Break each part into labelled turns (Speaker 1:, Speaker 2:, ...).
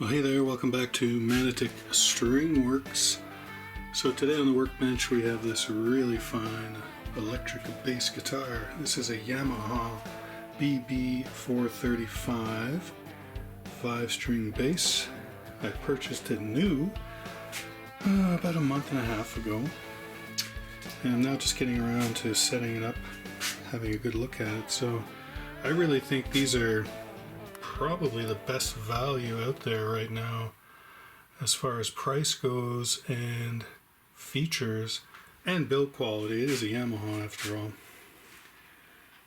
Speaker 1: Well, hey there, welcome back to Manitic String Works. So today on the workbench we have this really fine electric bass guitar. This is a Yamaha BB435 5-string bass. I purchased it new about a month and a half ago, and I'm now just getting around to setting it up, having a good look at it. So I really think these are probably the best value out there right now as far as price goes and features and build quality. It is a Yamaha after all.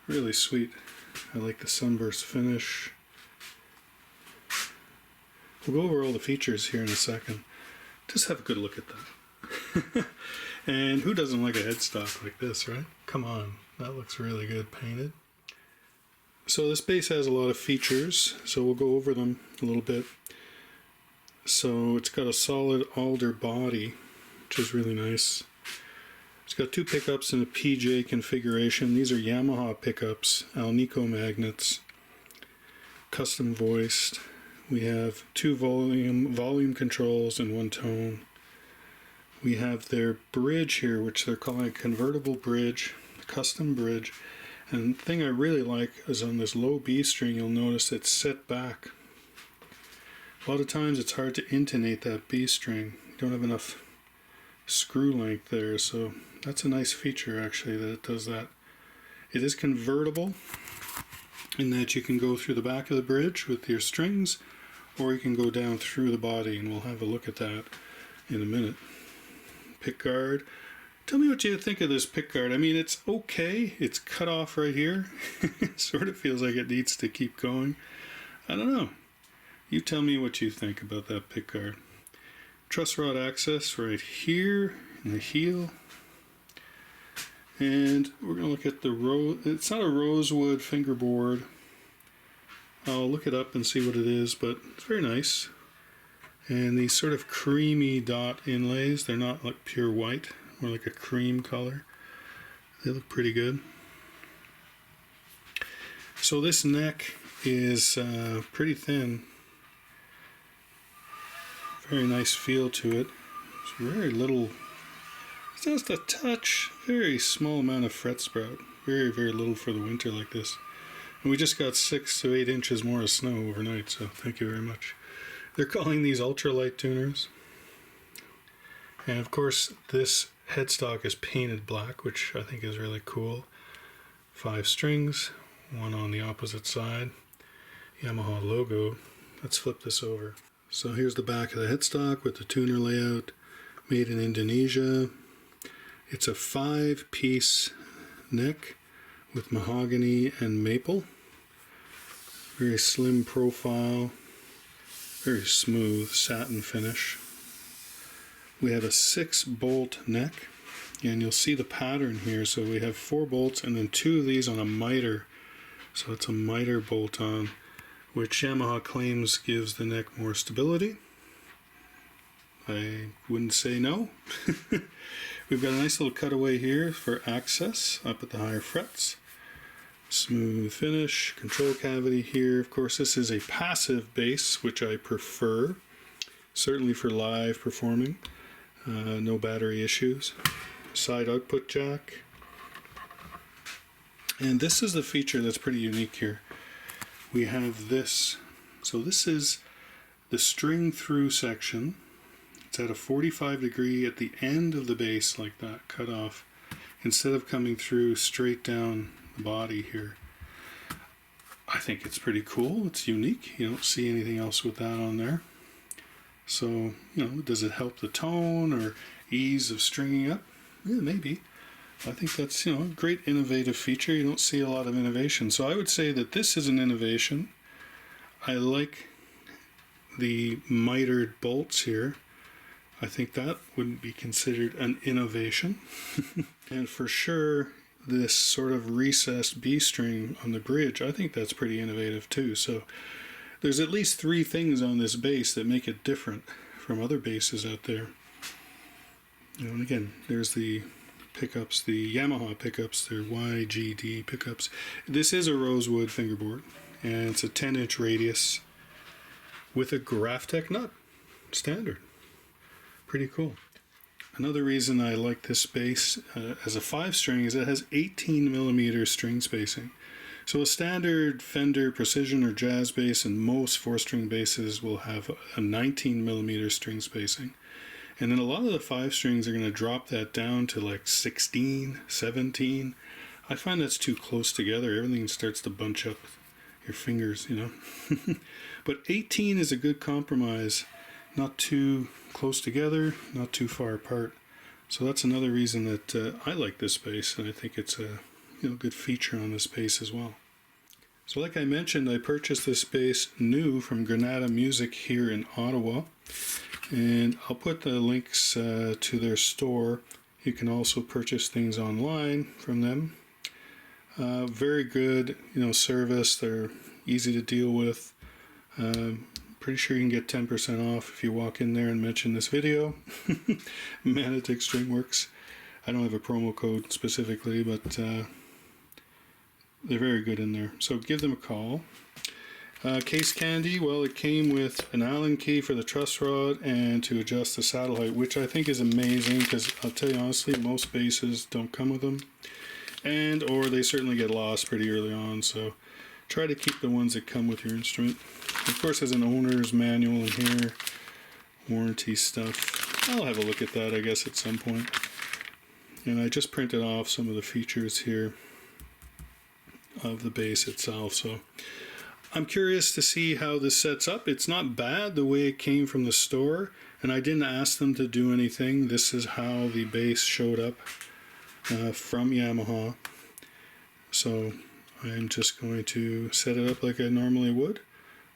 Speaker 1: Really sweet. I like the sunburst finish. We'll go over all the features here in a second. Just have a good look at that. And who doesn't like a headstock like this, right? Come on, that looks really good painted. So this bass has a lot of features, so we'll go over them a little bit. So it's got a solid Alder body, which is really nice. It's got 2 pickups in a PJ configuration. These are Yamaha pickups, alnico magnets, custom voiced. We have 2 volume controls and 1 tone. We have their bridge here, which they're calling a convertible bridge, custom bridge. And the thing I really like is on this low B string, you'll notice it's set back. A lot of times it's hard to intonate that B string. You don't have enough screw length there, so that's a nice feature actually that it does that. It is convertible in that you can go through the back of the bridge with your strings, or you can go down through the body, and we'll have a look at that in a minute. Pick guard. Tell me what you think of this pickguard. I mean, it's okay. It's cut off right here. It sort of feels like it needs to keep going. I don't know. You tell me what you think about that pickguard. Truss rod access right here in the heel. And we're going to look at the it's not a rosewood fingerboard. I'll look it up and see what it is, but it's very nice. And these sort of creamy dot inlays, they're not like pure white. More like a cream color. They look pretty good. So this neck is pretty thin. Very nice feel to it. It's very little, it's just a touch, very small amount of fret sprout. Very, very little for the winter like this. And we just got 6 to 8 inches more of snow overnight, so thank you very much. They're calling these ultralight tuners. And of course this headstock is painted black, which I think is really cool. 5 strings, 1 on the opposite side. Yamaha logo. Let's flip this over. So here's the back of the headstock with the tuner layout, made in Indonesia. It's a 5-piece neck with mahogany and maple. Very slim profile, very smooth satin finish. We have a 6-bolt neck, and you'll see the pattern here. So we have 4 bolts and then 2 of these on a miter. So it's a miter bolt on, which Yamaha claims gives the neck more stability. I wouldn't say no. We've got a nice little cutaway here for access up at the higher frets. Smooth finish, control cavity here. Of course, this is a passive bass, which I prefer, certainly for live performing. No battery issues. Side output jack. And this is the feature that's pretty unique here. We have this. So this is the string through section. It's at a 45 degree at the end of the bass like that, cut off, instead of coming through straight down the body here. I think it's pretty cool. It's unique. You don't see anything else with that on there. So, you know, does it help the tone or ease of stringing up? Yeah, maybe. I think that's, you know, a great innovative feature. You don't see a lot of innovation. So I would say that this is an innovation. I like the mitered bolts here. I think that wouldn't be considered an innovation. And for sure, this sort of recessed B string on the bridge, I think that's pretty innovative too. So there's at least 3 things on this bass that make it different from other basses out there. You know, and again, there's the pickups, the Yamaha pickups, they're YGD pickups. This is a rosewood fingerboard, and it's a 10-inch radius. with a Graphtec nut, standard. Pretty cool. Another reason I like this bass as a 5-string is it has 18mm string spacing. So a standard Fender Precision or Jazz bass and most 4-string basses will have a 19mm string spacing. And then a lot of the 5 strings are going to drop that down to like 16, 17. I find that's too close together. Everything starts to bunch up your fingers, you know. But 18 is a good compromise. Not too close together, not too far apart. So that's another reason that I like this bass, and I think it's a good feature on this bass as well. So like I mentioned, I purchased this bass new from Granata Music here in Ottawa, and I'll put the links to their store. You can also purchase things online from them. Very good, service. They're easy to deal with. Pretty sure you can get 10% off if you walk in there and mention this video. Manatic Stringworks. I don't have a promo code specifically, but they're very good in there. So give them a call. Case candy, well, it came with an Allen key for the truss rod and to adjust the saddle height, which I think is amazing because I'll tell you honestly, most basses don't come with them. Or they certainly get lost pretty early on, so try to keep the ones that come with your instrument. Of course, there's an owner's manual in here, warranty stuff. I'll have a look at that, I guess, at some point. And I just printed off some of the features here of the bass itself. So I'm curious to see how this sets up. It's not bad the way it came from the store, and I didn't ask them to do anything. This is how the bass showed up from Yamaha. So I'm just going to set it up like I normally would.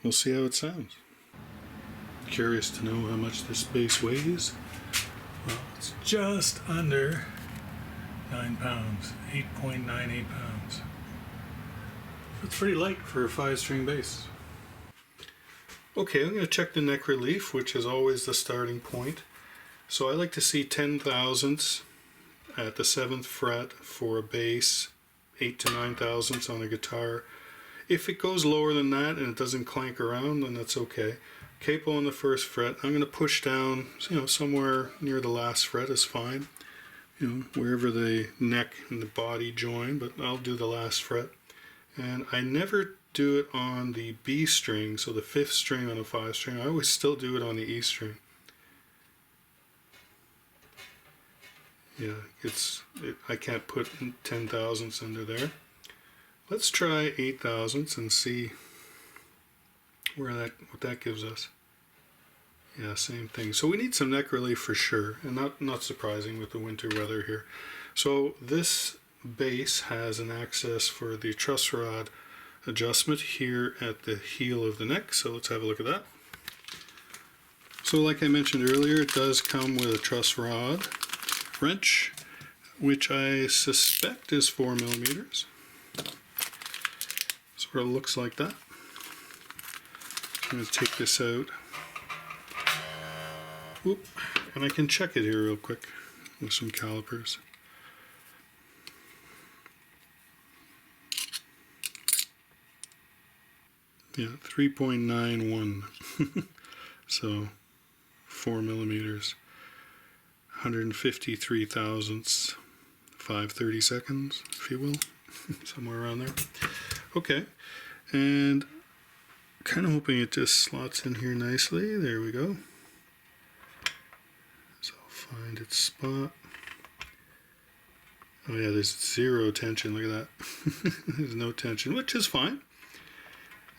Speaker 1: We'll see how it sounds. Curious to know how much this bass weighs. Well, it's just under 9 pounds, 8.98 pounds. It's pretty light for a 5-string bass. Okay, I'm going to check the neck relief, which is always the starting point. So I like to see 10 thousandths at the 7th fret for a bass, 8 to 9 thousandths on a guitar. If it goes lower than that and it doesn't clank around, then that's okay. Capo on the 1st fret. I'm going to push down, somewhere near the last fret is fine. Wherever the neck and the body join, but I'll do the last fret. And I never do it on the B string, so the 5th string on a 5-string. I always still do it on the E string. Yeah, I can't put 10 thousandths under there. Let's try 8 thousandths and see what that gives us. Yeah, same thing. So we need some neck relief for sure, and not surprising with the winter weather here. So this bass has an access for the truss rod adjustment here at the heel of the neck. So let's have a look at that. So like I mentioned earlier, it does come with a truss rod wrench, which I suspect is 4mm. Sort of looks like that. I'm going to take this out. Oop. And I can check it here real quick with some calipers. Yeah, 3.91. So 4mm, 153 thousandths, 5/32, if you will, somewhere around there. Okay, and kind of hoping it just slots in here nicely. There we go. So I'll find its spot. Oh yeah, there's zero tension. Look at that. There's no tension, which is fine.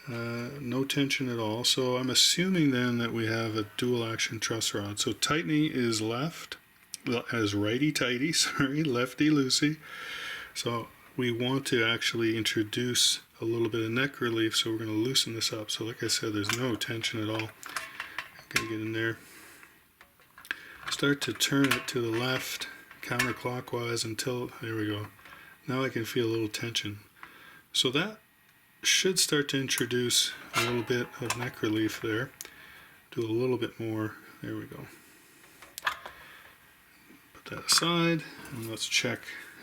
Speaker 1: No tension at all. So I'm assuming then that we have a dual action truss rod. So tightening is left, as righty tighty, sorry, lefty loosey. So we want to actually introduce a little bit of neck relief, so we're going to loosen this up. So like I said, there's no tension at all. I'm going to get in there. Start to turn it to the left, counterclockwise until, there we go. Now I can feel a little tension. So that should start to introduce a little bit of neck relief there. Do a little bit more. There we go. Put that aside, and let's check.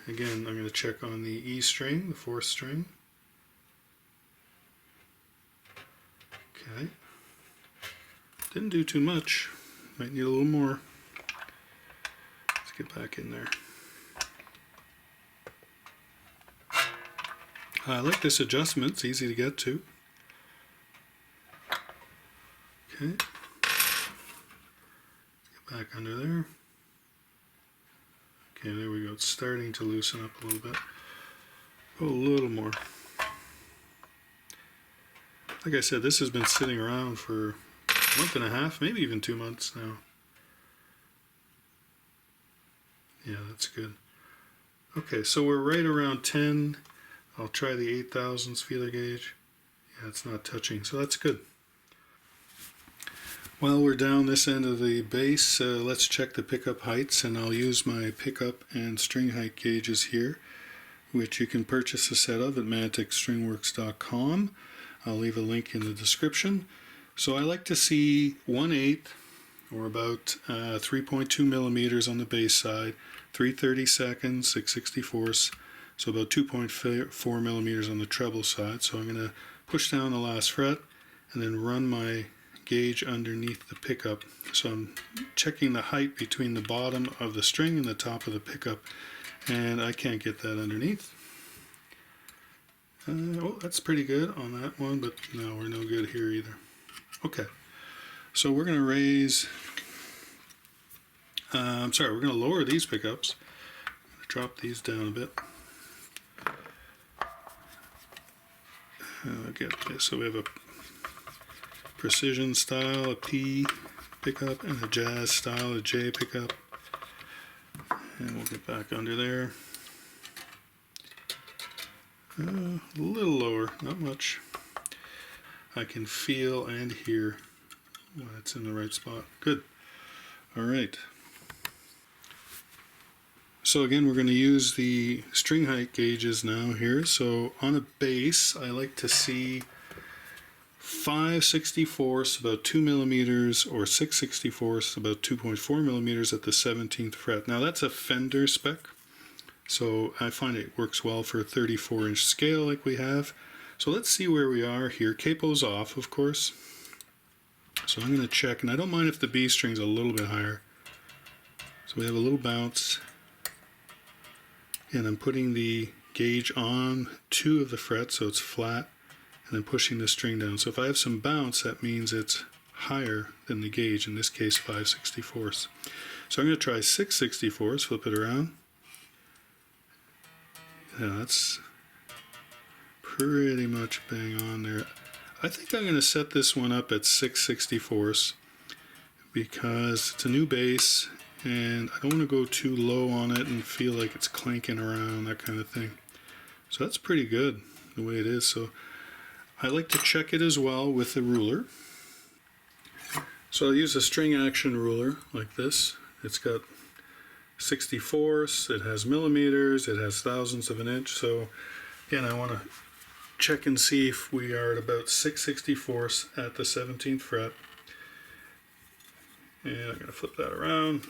Speaker 1: Again, I'm going to check on the E string, the 4th string. Okay. Didn't do too much. Might need a little more. Let's get back in there. I like this adjustment. It's easy to get to. Okay. Get back under there. Okay, there we go. It's starting to loosen up a little bit. Go a little more. Like I said, this has been sitting around for a month and a half, maybe even 2 months now. Yeah, that's good. Okay, so we're right around 10. I'll try the 8 thousandths feeler gauge. Yeah, it's not touching, so that's good. While we're down this end of the bass, let's check the pickup heights, and I'll use my pickup and string height gauges here, which you can purchase a set of at manticstringworks.com. I'll leave a link in the description. So I like to see 1/8 or about 3.2 millimeters on the bass side, 3/32, 6/64, so about 2.4 millimeters on the treble side. So I'm going to push down the last fret and then run my gauge underneath the pickup. So I'm checking the height between the bottom of the string and the top of the pickup, and I can't get that underneath. Oh, that's pretty good on that one, but no, we're no good here either. Okay, so we're going to raise, we're going to lower these pickups. Drop these down a bit. Get this. So we have a precision style, a P pickup, and a jazz style, a J pickup. And we'll get back under there. A little lower, not much. I can feel and hear when it's in the right spot. Good. All right. So again, we're going to use the string height gauges now here. So on a bass, I like to see 5/64, about 2 millimeters, or 6/64, about 2.4 millimeters at the 17th fret. Now that's a Fender spec, so I find it works well for a 34-inch scale like we have. So let's see where we are here. Capo's off, of course. So I'm going to check, and I don't mind if the B string's a little bit higher. So we have a little bounce, and I'm putting the gauge on 2 of the frets so it's flat, and then pushing the string down. So if I have some bounce, that means it's higher than the gauge, in this case 5/64. So I'm going to try 6/64, flip it around. Yeah, that's pretty much bang on there. I think I'm going to set this one up at 6/64 because it's a new bass and I don't want to go too low on it and feel like it's clanking around, that kind of thing. So that's pretty good the way it is. So I like to check it as well with the ruler. So I'll use a string action ruler like this. It's got 64ths, it has millimeters, it has thousandths of an inch. So again, I want to check and see if we are at about 6/64 at the 17th fret. And I'm going to flip that around.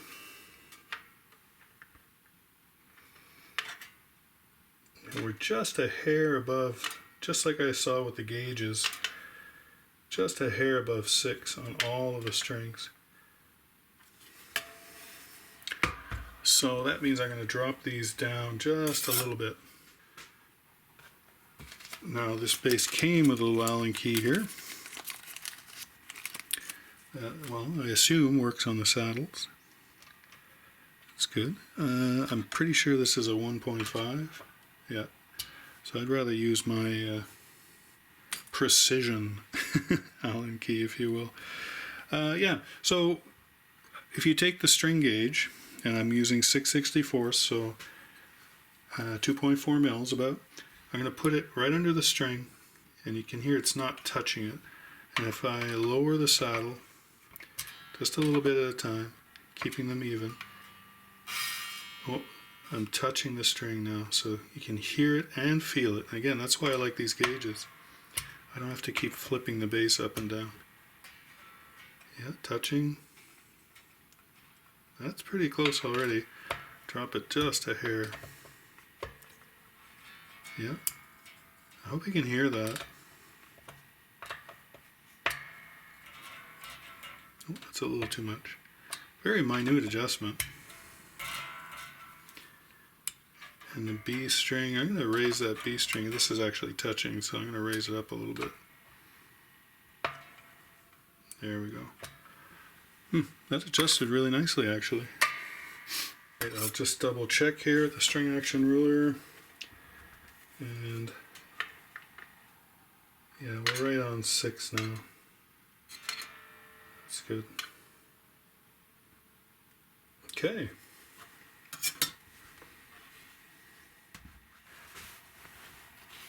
Speaker 1: And we're just a hair above, just like I saw with the gauges, just a hair above 6 on all of the strings. So that means I'm going to drop these down just a little bit. Now this bass came with a little Allen key here. Well, I assume works on the saddles. It's good. I'm pretty sure this is a 1.5. Yeah. So I'd rather use my precision Allen key, if you will. Yeah. So if you take the string gauge, and I'm using 6/64, so 2.4 mils about. I'm going to put it right under the string, and you can hear it's not touching it. And if I lower the saddle just a little bit at a time, keeping them even, oh, I'm touching the string now, so you can hear it and feel it. And again, that's why I like these gauges. I don't have to keep flipping the bass up and down. Yeah, touching. That's pretty close already. Drop it just a hair. Yeah. I hope you can hear that. Oh, that's a little too much. Very minute adjustment. And the B string, I'm going to raise that B string. This is actually touching, so I'm going to raise it up a little bit. There we go. That adjusted really nicely, actually. Right, I'll just double check here the string action ruler. And yeah, we're right on 6 now. That's good. Okay.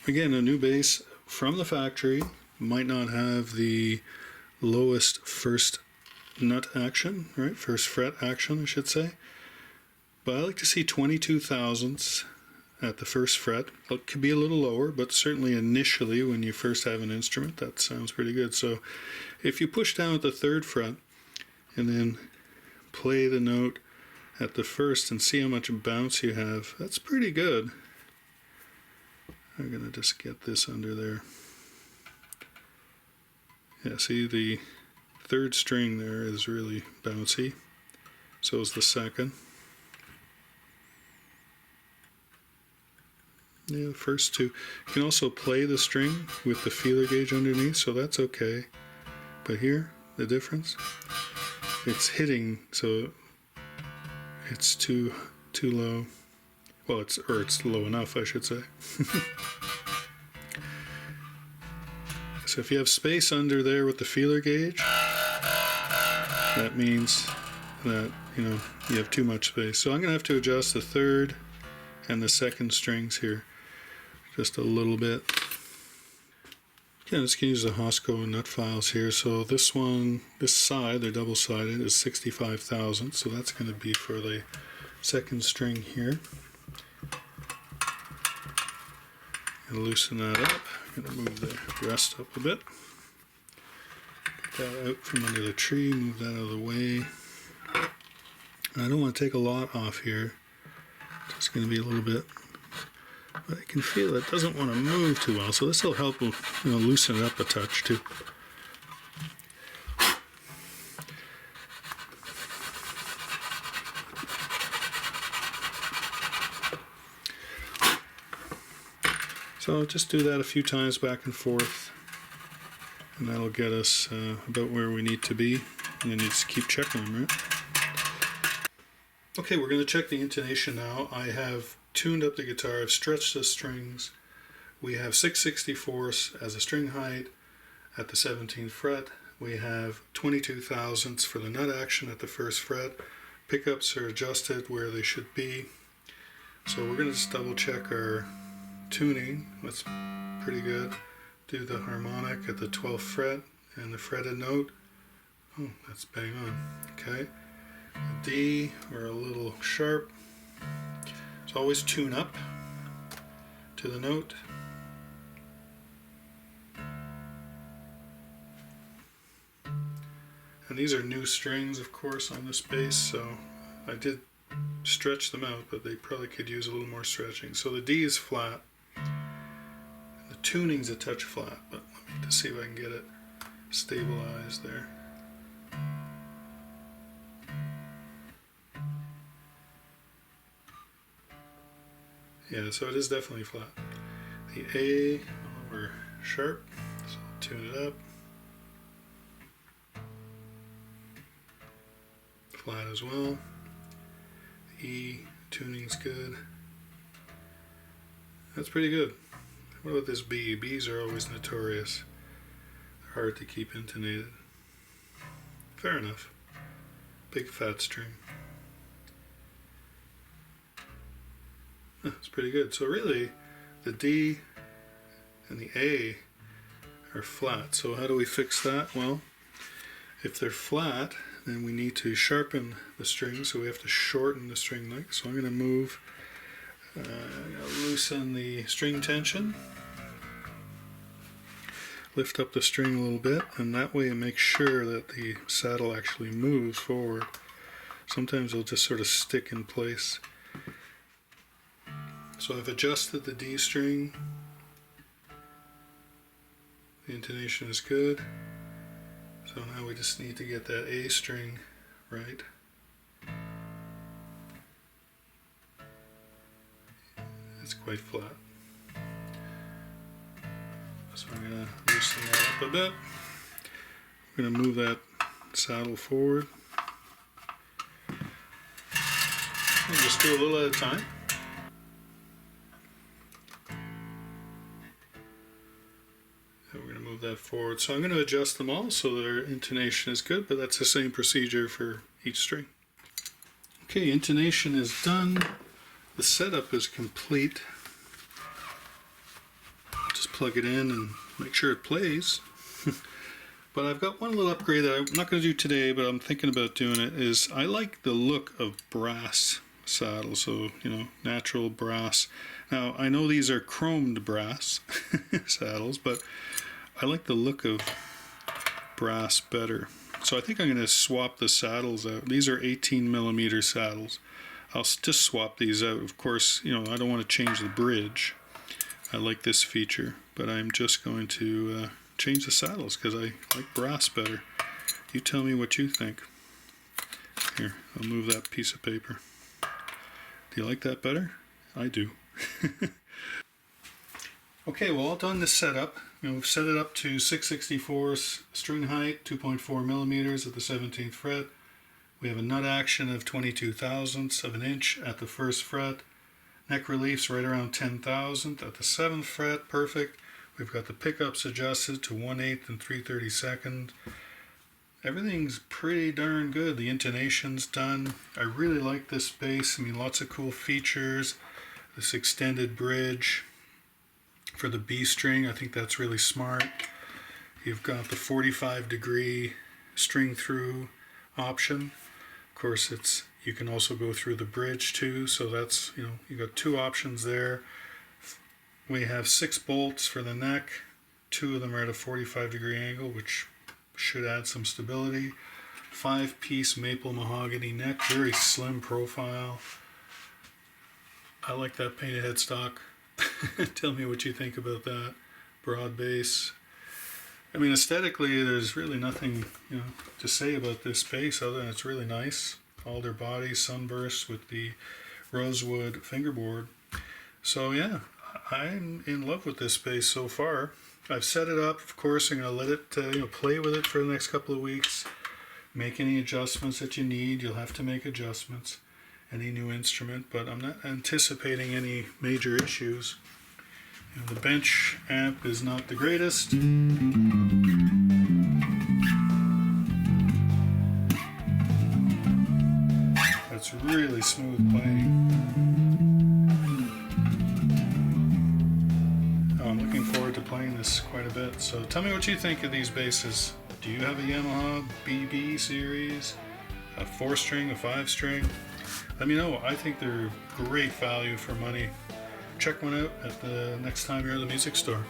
Speaker 1: Again, a new bass from the factory might not have the lowest first nut action, right? First fret action, I should say. But I like to see 22 thousandths at the first fret. It could be a little lower, but certainly initially when you first have an instrument, that sounds pretty good. So if you push down at the 3rd fret and then play the note at the 1st and see how much bounce you have, that's pretty good. I'm going to just get this under there. Yeah, see the 3rd string there is really bouncy. So is the 2nd. Yeah, the first 2. You can also play the string with the feeler gauge underneath, so that's okay. But here, the difference, it's hitting, so it's too low. Well, it's low enough, I should say. So if you have space under there with the feeler gauge, that means that, you know, you have too much space. So I'm going to have to adjust the 3rd and the 2nd strings here just a little bit. Again, let's use the Hosco nut files here. So this one, this side, they're double-sided, is 65 thousandths. So that's going to be for the 2nd string here. And loosen that up. I'm going to move the rest up a bit. Get that out from under the tree, move that out of the way. I don't want to take a lot off here. It's going to be a little bit, but I can feel it doesn't want to move too well, so this will help, you know, loosen it up a touch too. So just do that a few times back and forth, and that'll get us about where we need to be, and then you just keep checking them, right? Okay, we're going to check the intonation now. I have tuned up the guitar, I've stretched the strings. We have 6/64 as a string height at the 17th fret. We have 22 thousandths for the nut action at the 1st fret. Pickups are adjusted where they should be. So we're going to just double check our tuning. That's pretty good. Do the harmonic at the 12th fret and the fretted note. Oh, that's bang on. Okay. The D, we're a little sharp. So always tune up to the note. And these are new strings, of course, on this bass, so I did stretch them out, but they probably could use a little more stretching. So the D is flat. The tuning's a touch flat, but let me just see if I can get it stabilized there. Yeah, so it is definitely flat. The A, we're sharp, so I'll tune it up. Flat as well. The E, tuning's good. That's pretty good. What about this B? B's are always notorious. They're hard to keep intonated. Fair enough. Big fat string. That's pretty good. So really, the D and the A are flat. So how do we fix that? Well, if they're flat, then we need to sharpen the string, so we have to shorten the string length. So I'm going to move, I'm going to loosen the string tension, lift up the string a little bit, and that way it makes sure that the saddle actually moves forward. Sometimes it'll just sort of stick in place. So I've adjusted the D string. The intonation is good. So now we just need to get that A string right. It's quite flat. So I'm going to loosen that up a bit. I'm going to move that saddle forward. And just do a little at a time. And we're going to move that forward. So I'm going to adjust them all so their intonation is good, but that's the same procedure for each string. Okay, intonation is done. The setup is complete. Just plug it in and make sure it plays. But I've got one little upgrade that I'm not going to do today, but I'm thinking about doing it, is I like the look of brass saddles, so, you know, natural brass. Now, I know these are chromed brass saddles, but I like the look of brass better. So I think I'm going to swap the saddles out. These are 18mm saddles. I'll just swap these out. Of course, you know, I don't want to change the bridge. I like this feature, but I'm just going to change the saddles because I like brass better. You tell me what you think. Here, I'll move that piece of paper. Do you like that better? I do. Okay, well, all done this setup. You know, we've set it up to 6/64 string height, 2.4mm at the 17th fret. We have a nut action of 22 thousandths of an inch at the 1st fret. Neck relief's right around 10 thousandth at the 7th fret, perfect. We've got the pickups adjusted to 1/8 and 3/32. Everything's pretty darn good. The intonation's done. I really like this bass. I mean, lots of cool features. This extended bridge for the B string, I think that's really smart. You've got the 45-degree string through option. Of course, you can also go through the bridge too, so that's, you know, you got two options there. We have 6 bolts for the neck. 2 of them are at a 45-degree angle, which should add some stability. 5-piece maple mahogany neck, very slim profile. I like that painted headstock. Tell me what you think about that. Broad bass. I mean, aesthetically, there's really nothing, you know, to say about this bass other than it's really nice. Alder body, sunburst with the rosewood fingerboard. So yeah, I'm in love with this bass so far. I've set it up. Of course, I'm going to let it, you know, play with it for the next couple of weeks. Make any adjustments that you need. You'll have to make adjustments. Any new instrument, but I'm not anticipating any major issues. You know, the bench amp is not the greatest. That's really smooth playing. I'm looking forward to playing this quite a bit. So tell me what you think of these basses. Do you have a Yamaha BB series? A 4-string, a 5-string? Let me know. I think they're great value for money. Check one out at the next time you're at the music store.